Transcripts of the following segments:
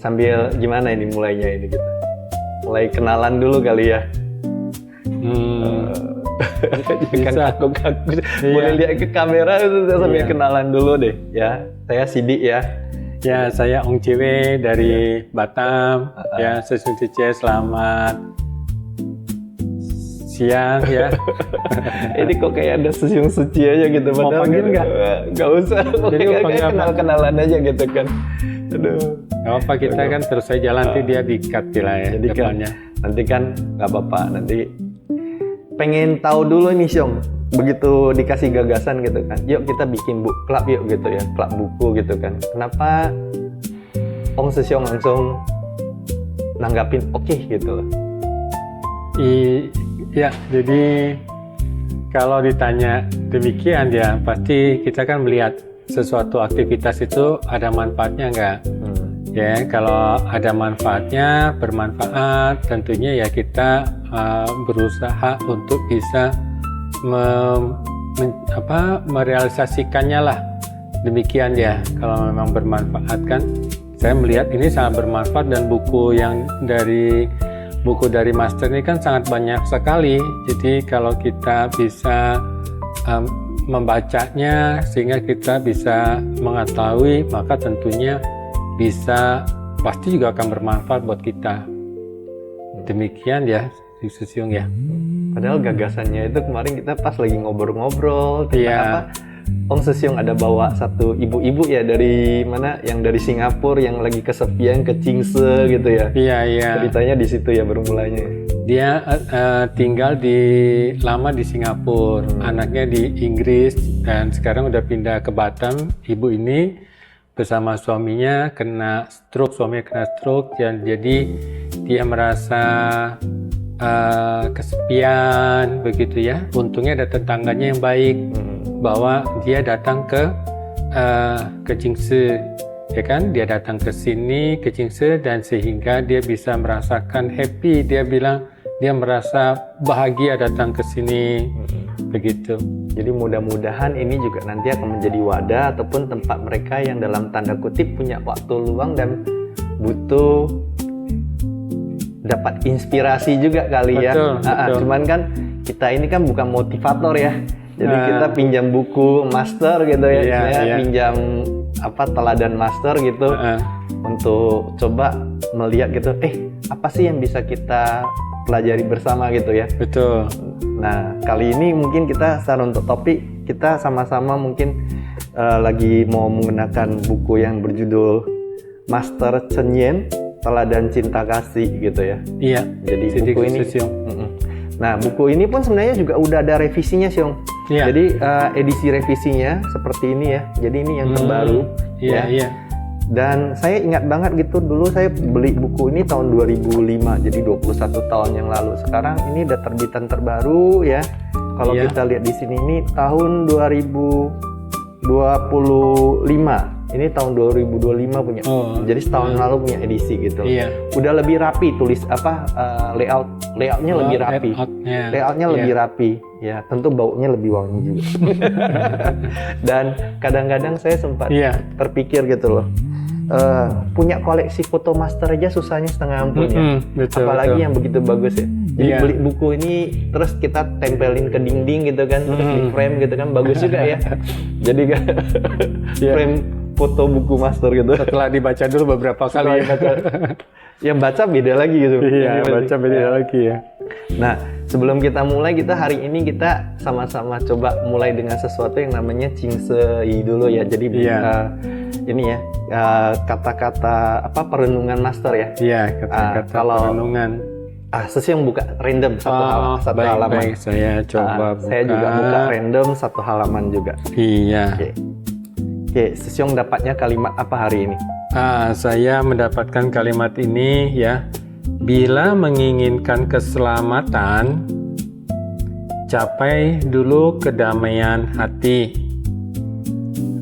Sambil gimana ini mulainya ini kita? Mulai kenalan dulu kali ya. Kan kaku-kaku. Boleh lihat ke kamera sambil kenalan dulu deh ya. Saya Sidik ya. Ya, saya Ong Ciwe dari Batam. Ya, Sesiung Cice, selamat siang ya. Ini kok kayak ada Sesiung Suci aja gitu. Mau panggil nggak? Nggak usah. Jadi kenal-kenalan aja gitu kan. Aduh. Gak apa, kita kan terus saja jalan, nanti dia di-cut lah ya. Jadi depannya. Nanti kan nggak apa-apa. Nanti pengen tahu dulu nih Syong. Begitu dikasih gagasan gitu kan, yuk kita bikin book club yuk gitu ya, klub buku gitu kan. Kenapa Ong Sesiong langsung nanggapin oke gitu loh? Iya, jadi kalau ditanya demikian ya, pasti kita kan melihat sesuatu aktivitas itu ada manfaatnya nggak? Ya, kalau ada manfaatnya, bermanfaat, tentunya ya kita berusaha untuk bisa merealisasikannya lah. Demikian ya, kalau memang bermanfaat kan. Saya melihat ini sangat bermanfaat, dan buku dari master ini kan sangat banyak sekali. Jadi kalau kita bisa membacanya sehingga kita bisa mengetahui, maka tentunya pasti juga akan bermanfaat buat kita. Demikian ya, Sesiung ya. Padahal gagasannya itu kemarin kita pas lagi ngobrol-ngobrol tentang apa, Ong Sesiong ada bawa satu ibu-ibu ya dari mana, yang dari Singapura yang lagi kesepian ke Chingse gitu ya. Iya. Ceritanya di situ ya bermulanya. Dia tinggal lama di Singapura, anaknya di Inggris, dan sekarang udah pindah ke Batam. Ibu ini bersama suaminya kena stroke, dan jadi dia merasa kesepian begitu ya. Untungnya ada tetangganya yang baik, bahwa dia datang ke Chingse, ya kan, dia datang ke sini ke Chingse, dan sehingga dia bisa merasakan happy. Dia bilang dia merasa bahagia datang ke sini, begitu. Jadi mudah-mudahan ini juga nanti akan menjadi wadah ataupun tempat mereka yang dalam tanda kutip punya waktu luang dan butuh dapat inspirasi juga kali ya. Betul. Cuman kan kita ini kan bukan motivator ya. Jadi kita pinjam buku master gitu ya, pinjam teladan master gitu untuk coba melihat gitu. Apa sih yang bisa kita pelajari bersama gitu ya. Betul. Nah, kali ini mungkin kita secara untuk topik kita sama-sama mungkin lagi mau menggunakan buku yang berjudul Master Chen Yen, Teladan Cinta Kasih gitu ya. Iya. Jadi buku ini. Nah, buku ini pun sebenarnya juga udah ada revisinya, Syong. Iya. Jadi edisi revisinya seperti ini ya. Jadi ini yang terbaru. Iya. Dan saya ingat banget gitu, dulu saya beli buku ini tahun 2005, jadi 21 tahun yang lalu. Sekarang ini udah terbitan terbaru ya. Kalau kita lihat di sini ini tahun 2025. Ini tahun 2025 punya. Jadi setahun lalu punya edisi gitu. Iya. Udah lebih rapi layoutnya lebih rapi. Layoutnya lebih rapi. Ya, tentu baunya lebih wangi juga. Dan kadang-kadang saya sempat terpikir gitu loh. Punya koleksi foto master aja susahnya setengah ampun ya. Apalagi yang begitu bagus ya. Jadi beli buku ini terus kita tempelin ke dinding gitu kan, terus di frame gitu kan, bagus juga ya. Jadi kan frame foto buku master gitu. Setelah dibaca dulu beberapa kali. Yang baca beda lagi gitu. Iya, baca beda lagi ya. Nah, sebelum kita mulai, hari ini kita sama-sama coba mulai dengan sesuatu yang namanya Chingse dulu ya. Jadi ini ya, kata-kata perenungan master ya. Iya, kata-kata perenungan. Sesiung buka random satu halaman. Baik, saya coba buka. Saya juga buka random satu halaman juga. Iya. Oke, Sesiung dapatnya kalimat apa hari ini? Saya mendapatkan kalimat ini ya. Bila menginginkan keselamatan, capai dulu kedamaian hati.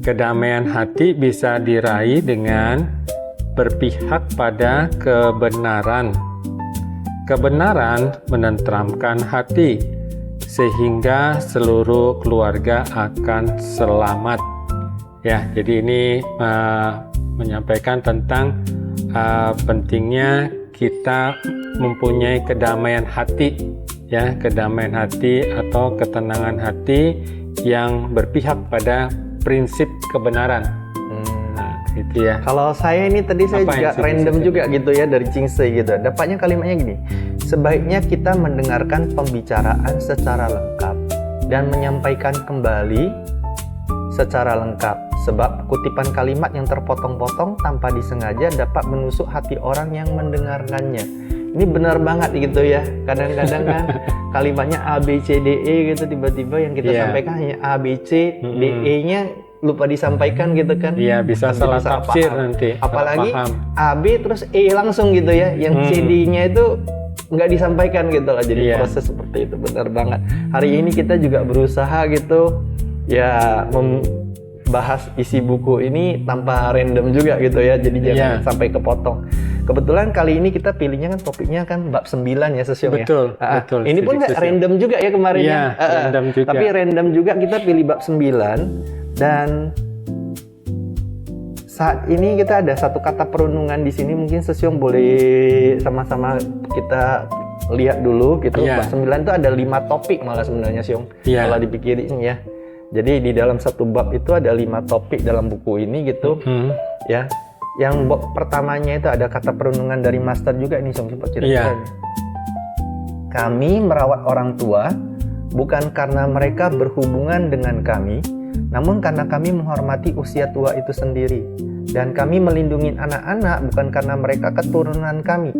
Kedamaian hati bisa diraih dengan berpihak pada kebenaran. Kebenaran menenteramkan hati, sehingga seluruh keluarga akan selamat. Ya, jadi ini menyampaikan tentang pentingnya kita mempunyai kedamaian hati, ya, kedamaian hati atau ketenangan hati yang berpihak pada prinsip kebenaran. Nah, itu ya. Kalau saya ini tadi saya juga random juga gitu ya dari Chingse gitu. Dapatnya kalimatnya gini. Sebaiknya kita mendengarkan pembicaraan secara lengkap dan menyampaikan kembali secara lengkap, sebab kutipan kalimat yang terpotong-potong tanpa disengaja dapat menusuk hati orang yang mendengarkannya. Ini benar banget gitu ya. Kadang-kadang kan kalimatnya A, B, C, D, E gitu, tiba-tiba yang kita sampaikan hanya A, B, C, D, E-nya lupa disampaikan gitu kan. Iya, bisa salah tafsir nanti. Apalagi A, B terus E langsung gitu ya. Yang C, D-nya itu nggak disampaikan gitu lah. Jadi proses seperti itu benar banget. Hari ini kita juga berusaha gitu ya membahas isi buku ini tanpa random juga gitu ya. Jadi jangan sampai kepotong. Kebetulan kali ini kita pilihnya kan topiknya kan bab 9 ya Sesyong ya. Betul. Ini pun nggak random juga ya kemarin ya. Random juga. Tapi random juga kita pilih bab 9 dan saat ini kita ada satu kata perenungan di sini, mungkin Sesyong boleh sama-sama kita lihat dulu gitu. Bab 9 itu ada 5 topik malah sebenarnya Syong. Kalau dipikirin ya. Jadi di dalam satu bab itu ada 5 topik dalam buku ini gitu. Ya. Yang bab pertamanya itu ada kata perenungan dari Master juga nih Syong, coba kira-kira. Kami merawat orang tua bukan karena mereka berhubungan dengan kami, namun karena kami menghormati usia tua itu sendiri. Dan kami melindungi anak-anak bukan karena mereka keturunan kami,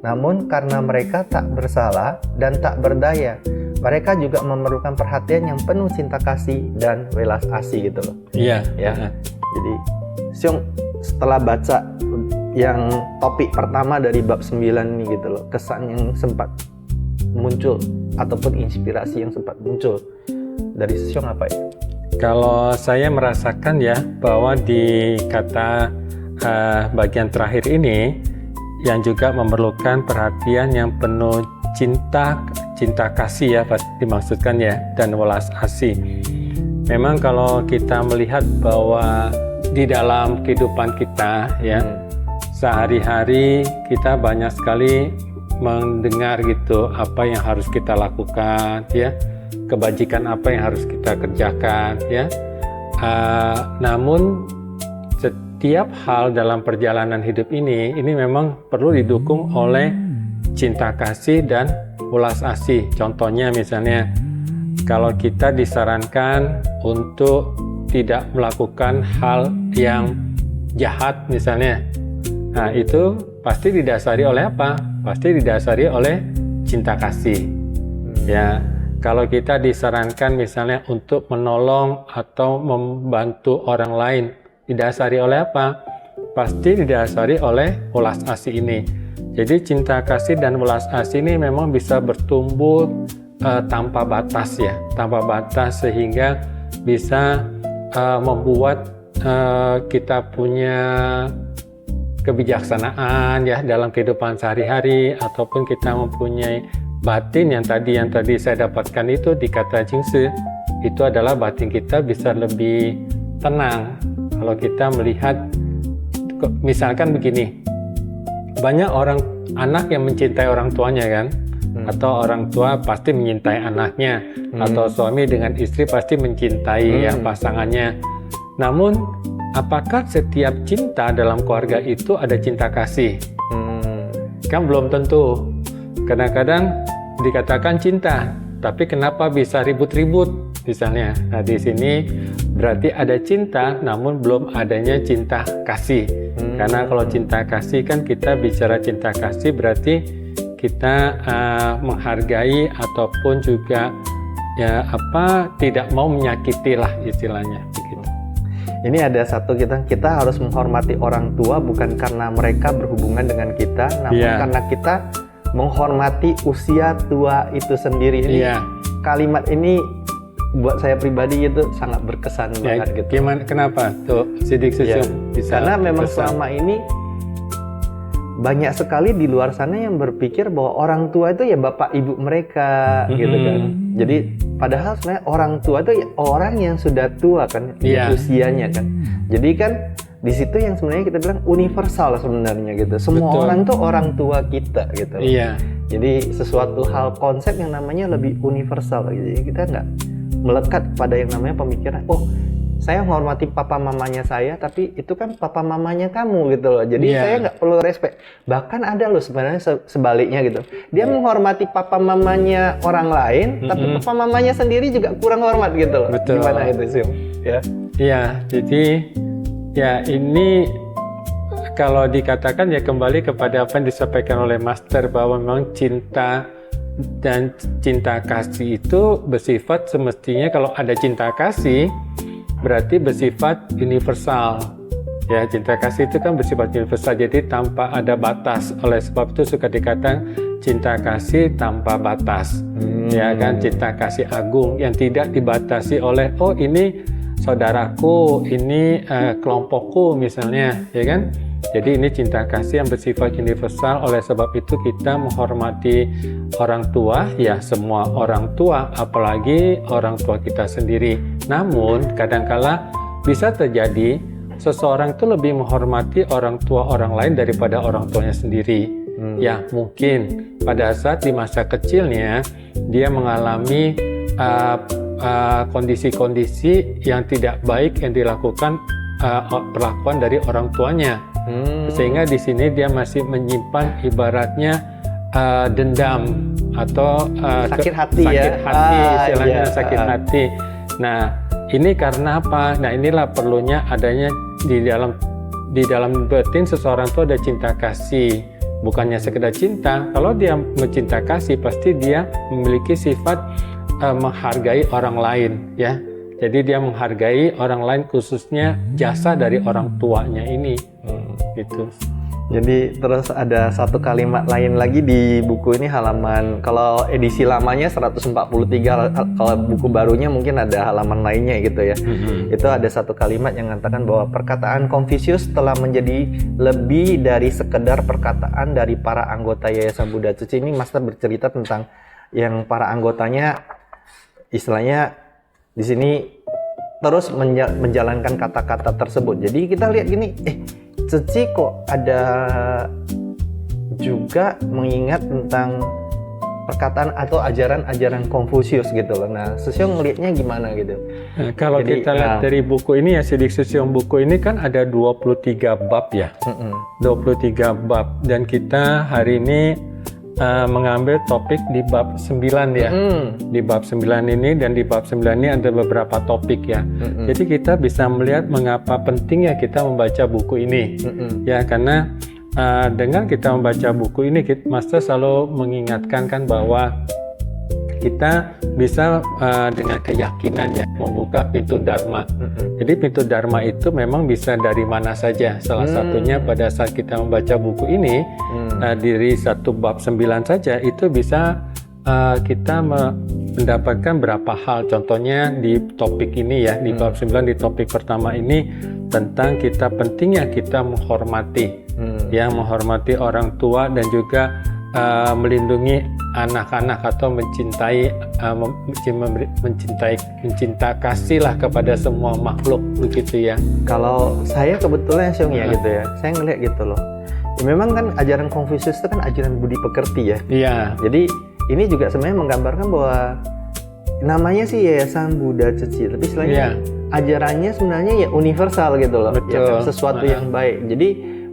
namun karena mereka tak bersalah dan tak berdaya. Mereka juga memerlukan perhatian yang penuh cinta kasih dan welas asih gitu loh. Ya. Jadi Syong setelah baca yang topik pertama dari bab 9 ini gitu loh, kesan yang sempat muncul ataupun inspirasi yang sempat muncul dari Syong apa ya? Kalau saya merasakan ya bahwa di kata bagian terakhir ini yang juga memerlukan perhatian yang penuh cinta kasih ya pasti dimaksudkan ya, dan welas asih. Memang kalau kita melihat bahwa di dalam kehidupan kita ya sehari-hari kita banyak sekali mendengar gitu apa yang harus kita lakukan ya, kebajikan apa yang harus kita kerjakan ya. Namun setiap hal dalam perjalanan hidup ini memang perlu didukung oleh cinta kasih dan welas asih. Contohnya misalnya kalau kita disarankan untuk tidak melakukan hal yang jahat misalnya, nah itu pasti didasari oleh apa? Pasti didasari oleh cinta kasih. Ya, kalau kita disarankan misalnya untuk menolong atau membantu orang lain, didasari oleh apa? Pasti didasari oleh welas asih ini. Jadi cinta kasih dan welas asih ini memang bisa bertumbuh tanpa batas ya, tanpa batas sehingga bisa membuat kita punya kebijaksanaan ya dalam kehidupan sehari-hari, ataupun kita mempunyai batin yang tadi saya dapatkan itu di kata Chingse, itu adalah batin kita bisa lebih tenang kalau kita melihat misalkan begini, banyak anak yang mencintai orang tuanya kan, atau orang tua pasti mencintai anaknya, atau suami dengan istri pasti mencintai ya pasangannya. Namun apakah setiap cinta dalam keluarga itu ada cinta kasih? Kan belum tentu. Kadang-kadang dikatakan cinta, tapi kenapa bisa ribut-ribut misalnya? Nah di sini berarti ada cinta, namun belum adanya cinta kasih. Karena kalau cinta kasih kan kita bicara cinta kasih berarti kita menghargai ataupun juga ya tidak mau menyakiti lah istilahnya begitu. Ini ada satu, kita harus menghormati orang tua bukan karena mereka berhubungan dengan kita, namun karena kita menghormati usia tua itu sendiri. Ini kalimat ini buat saya pribadi itu sangat berkesan banget gitu. Gimana? Kenapa? Tuh Sidik bisa. Karena memang selama ini banyak sekali di luar sana yang berpikir bahwa orang tua itu ya bapak ibu mereka gitu kan. Jadi padahal sebenarnya orang tua itu ya orang yang sudah tua kan usianya kan. Jadi kan di situ yang sebenarnya kita bilang universal sebenarnya gitu. Semua Betul. orang tuh orang tua kita gitu. Iya. Jadi sesuatu hal konsep yang namanya lebih universal. Jadi kita nggak melekat pada yang namanya pemikiran, oh saya menghormati papa mamanya saya, tapi itu kan papa mamanya kamu gitu loh. Jadi saya nggak perlu respect. Bahkan ada loh sebenarnya sebaliknya gitu. Dia menghormati papa mamanya orang lain, tapi papa mamanya sendiri juga kurang hormat gitu loh. Betul. Gimana itu sih? Ya. Iya, jadi ya ini kalau dikatakan ya kembali kepada apa yang disampaikan oleh Master, bahwa memang cinta dan cinta kasih itu bersifat semestinya, kalau ada cinta kasih berarti bersifat universal. Ya, cinta kasih itu kan bersifat universal, jadi tanpa ada batas. Oleh sebab itu suka dikatakan cinta kasih tanpa batas. Ya kan, cinta kasih agung yang tidak dibatasi oleh oh ini saudaraku, ini kelompokku misalnya, ya kan? Jadi ini cinta kasih yang bersifat universal. Oleh sebab itu kita menghormati orang tua, ya semua orang tua, apalagi orang tua kita sendiri. Namun kadangkala bisa terjadi seseorang itu lebih menghormati orang tua orang lain daripada orang tuanya sendiri. Ya mungkin pada saat di masa kecilnya dia mengalami kondisi-kondisi yang tidak baik yang dilakukan perlakuan dari orang tuanya, sehingga di sini dia masih menyimpan ibaratnya dendam atau sakit hati istilahnya sakit hati. Nah ini karena apa? Nah inilah perlunya adanya di dalam batin seseorang itu ada cinta kasih, bukannya sekedar cinta. Kalau dia mencinta kasih pasti dia memiliki sifat menghargai orang lain, ya. Jadi dia menghargai orang lain, khususnya jasa dari orang tuanya ini. Gitu. Jadi terus ada satu kalimat lain lagi di buku ini, halaman, kalau edisi lamanya 143, kalau buku barunya mungkin ada halaman lainnya gitu ya. Itu ada satu kalimat yang mengatakan bahwa perkataan Confucius telah menjadi lebih dari sekedar perkataan dari para anggota Yayasan Buddha Suci. Ini Master bercerita tentang yang para anggotanya, istilahnya di sini terus menjalankan kata-kata tersebut. Jadi kita lihat gini, Suci kok ada juga mengingat tentang perkataan atau ajaran-ajaran Confucius gitu loh. Nah, Susiung ngelihatnya gimana gitu? Nah, kalau jadi, kita lihat dari buku ini ya, Sidik Susiung, buku ini kan ada 23 bab ya. 23 bab, dan kita hari ini mengambil topik di bab 9 ya. Di bab 9 ini, dan di bab 9 ini ada beberapa topik ya. Jadi kita bisa melihat mengapa pentingnya kita membaca buku ini. Ya, karena dengan kita membaca buku ini, Master selalu mengingatkan kan bahwa kita bisa dengan keyakinan ya membuka pintu Dharma. Jadi pintu Dharma itu memang bisa dari mana saja. Salah satunya pada saat kita membaca buku ini, dari satu bab 9 saja itu bisa kita mendapatkan berapa hal. Contohnya di topik ini ya, di bab 9 di topik pertama ini tentang kita pentingnya kita menghormati, ya menghormati orang tua dan juga melindungi anak-anak atau mencinta kasihlah kepada semua makhluk begitu ya. Kalau saya kebetulan Siung ya gitu ya, saya ngeliat gitu loh. Ya, memang kan ajaran Confucius itu kan ajaran budi pekerti ya. Iya. Jadi ini juga sebenarnya menggambarkan bahwa namanya sih Yayasan Buddha Suci, tapi selain ajarannya sebenarnya ya universal gitu loh. Betul. Ya, sesuatu yang baik. Jadi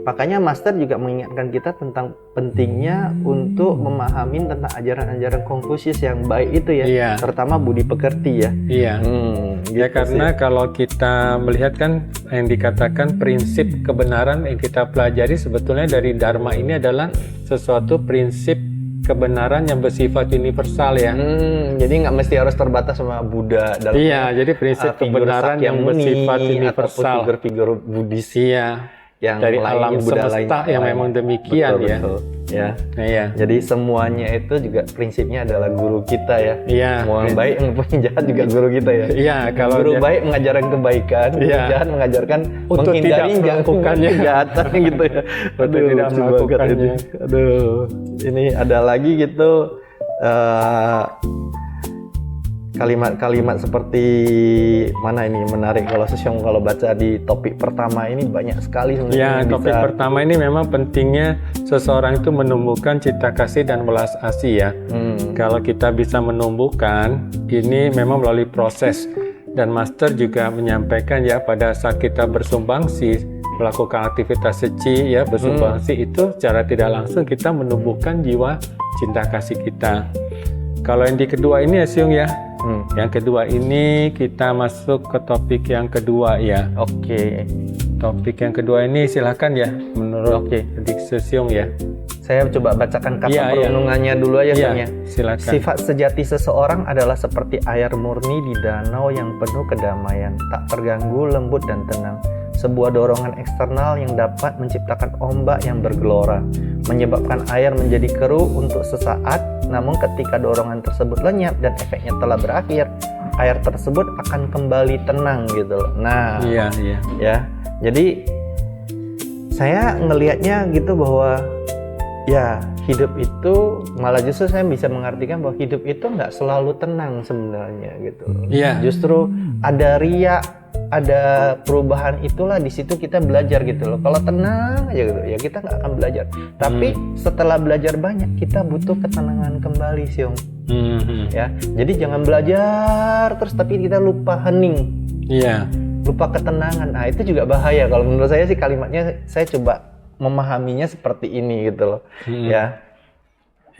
makanya Master juga mengingatkan kita tentang pentingnya untuk memahami tentang ajaran-ajaran Confucius yang baik itu ya, terutama budi pekerti ya. Iya. Gitu ya karena sih, kalau kita melihat kan yang dikatakan prinsip kebenaran yang kita pelajari sebetulnya dari Dharma ini adalah sesuatu prinsip kebenaran yang bersifat universal ya. Jadi nggak mesti harus terbatas sama Buddha dalam. Iya, jadi prinsip kebenaran yang bersifat universal. Figur-figur Buddhis. Iya. Yang dari alam semesta yang memang demikian ya. Betul. Ya. Nah, ya. Jadi semuanya itu juga prinsipnya adalah guru kita ya. Iya. Mau yang baik maupun jahat juga guru kita ya. Iya, kalau guru baik mengajarkan kebaikan, guru jahat mengajarkan untuk menghindari melakukannya kejahatan gitu ya. Untuk tidak melakukannya. Aduh. Ini ada lagi gitu kalimat-kalimat seperti mana ini menarik kalau Sesyong kalau baca di topik pertama ini banyak sekali Ya, sebenarnya. topik pertama ini memang pentingnya seseorang itu menumbuhkan cinta kasih dan belas asih ya. Kalau kita bisa menumbuhkan, ini memang melalui proses. Dan Master juga menyampaikan ya pada saat kita bersumbangsi, melakukan aktivitas seci ya, bersumbangsi itu secara tidak langsung kita menumbuhkan jiwa cinta kasih kita. Kalau yang di kedua ini ya Syung ya, yang kedua ini kita masuk ke topik yang kedua ya. Oke. Topik yang kedua ini silakan ya, menurut Dik Sesyong ya. Saya coba bacakan kata perenungannya dulu aja ya. Silakan. Sifat sejati seseorang adalah seperti air murni di danau yang penuh kedamaian, tak terganggu, lembut dan tenang. Sebuah dorongan eksternal yang dapat menciptakan ombak yang bergelora, menyebabkan air menjadi keruh untuk sesaat, namun ketika dorongan tersebut lenyap dan efeknya telah berakhir, air tersebut akan kembali tenang gitu loh. Nah, ya. Jadi saya ngelihatnya gitu bahwa ya hidup itu malah justru saya bisa mengartikan bahwa hidup itu nggak selalu tenang sebenarnya gitu loh. Justru ada riak, ada perubahan, itulah di situ kita belajar gitu loh. Kalau tenang aja gitu ya kita nggak akan belajar. Tapi setelah belajar banyak kita butuh ketenangan kembali Syung. Ya, jadi jangan belajar terus tapi kita lupa hening. Lupa ketenangan. Nah itu juga bahaya. Kalau menurut saya sih kalimatnya saya coba memahaminya seperti ini gitu loh. Ya.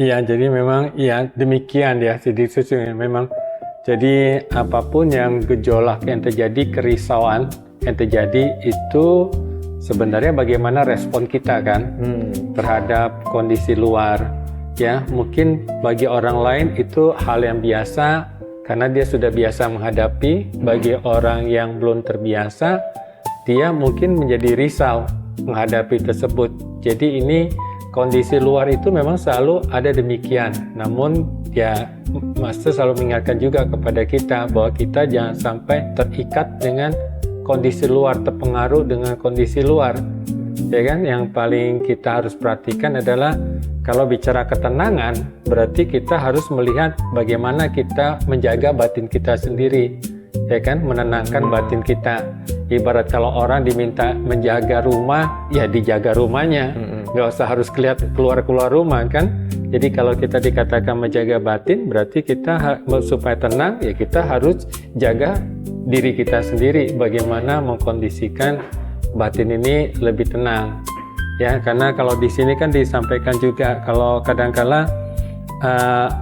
Iya, jadi memang ya demikian ya. Jadi memang jadi apapun yang gejolak yang terjadi, kerisauan yang terjadi itu sebenarnya bagaimana respon kita kan terhadap kondisi luar. Ya, mungkin bagi orang lain itu hal yang biasa karena dia sudah biasa menghadapi. Bagi orang yang belum terbiasa, dia mungkin menjadi risau menghadapi tersebut. Jadi ini kondisi luar itu memang selalu ada demikian. Namun ya Master selalu mengingatkan juga kepada kita bahwa kita jangan sampai terikat dengan kondisi luar, terpengaruh dengan kondisi luar. Ya kan, yang paling kita harus perhatikan adalah kalau bicara ketenangan, berarti kita harus melihat bagaimana kita menjaga batin kita sendiri. Ya kan, menenangkan batin kita. Ibarat kalau orang diminta menjaga rumah, ya dijaga rumahnya. Nggak usah harus keluar rumah kan. Jadi kalau kita dikatakan menjaga batin, berarti kita supaya tenang, ya kita harus jaga diri kita sendiri. Bagaimana mengkondisikan batin ini lebih tenang. Ya, karena kalau di sini kan disampaikan juga kalau kadang-kala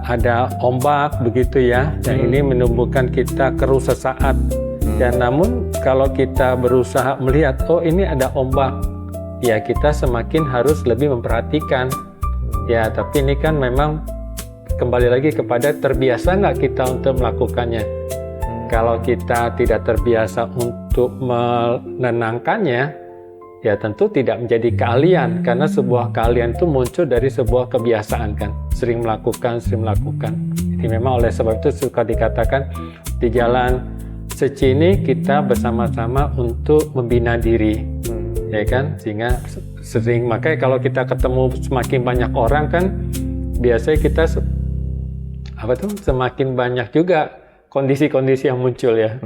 ada ombak begitu ya, yang ini menumbuhkan kita keruh sesaat. Dan namun kalau kita berusaha melihat, oh ini ada ombak, ya kita semakin harus lebih memperhatikan. Ya, tapi ini kan memang kembali lagi kepada terbiasa nggak kita untuk melakukannya. Kalau kita tidak terbiasa untuk menenangkannya, ya tentu tidak menjadi keahlian, karena sebuah keahlian itu muncul dari sebuah kebiasaan kan, sering melakukan. Jadi memang oleh sebab itu suka dikatakan di jalan seci ini kita bersama-sama untuk membina diri, ya kan, sehingga sering, makanya kalau kita ketemu semakin banyak orang kan, biasanya kita semakin banyak juga kondisi-kondisi yang muncul ya.